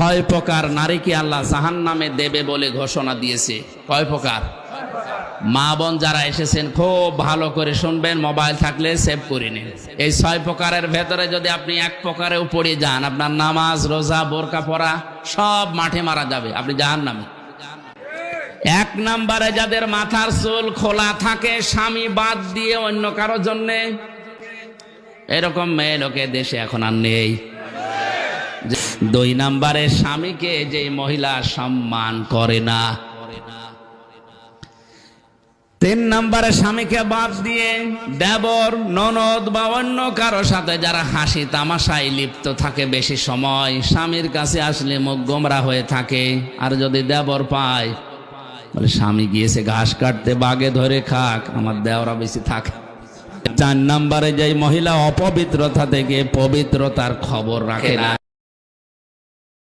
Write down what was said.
ছয় প্রকার নারীকে আল্লাহ জাহান্নামে দেবে বলে ঘোষণা দিয়েছে। কয় প্রকার? মা বোন যারা এসেছেন খুব ভালো করে শুনবেন, মোবাইল থাকলে সেভ করে নিন। এই ছয় প্রকারের ভেতরে যদি আপনি এক প্রকারেও পড়ে যান, আপনার নামাজ রোজা বোরকা পরা সব মাঠে মারা যাবে, আপনি জাহান্নামে। এক নম্বরে যাদের মাথার চুল খোলা থাকে স্বামী বাদ দিয়ে অন্য কারো জন্যে, এরকম মেয়ে লোকে দেশে এখন আর নেই। দুই নম্বরে স্বামীকে যে মহিলা সম্মান করে না। তিন নম্বরে স্বামীকে বাদ দিয়ে দেবর ননদ বা অন্য কারো সাথে যারা হাসি তামাশায় লিপ্ত থাকে বেশি সময়, স্বামীর কাছে আসলে মুখ গোমরা হয়ে থাকে। আর যদি দেবর পায় বলে স্বামী গিয়েছে ঘাস কাটতে, বাগে ধরে খাক, আমার দেওরা বেশি থাকে। চার নম্বরে যে মহিলা অপবিত্রতা থেকে পবিত্রতার খবর রাখে না।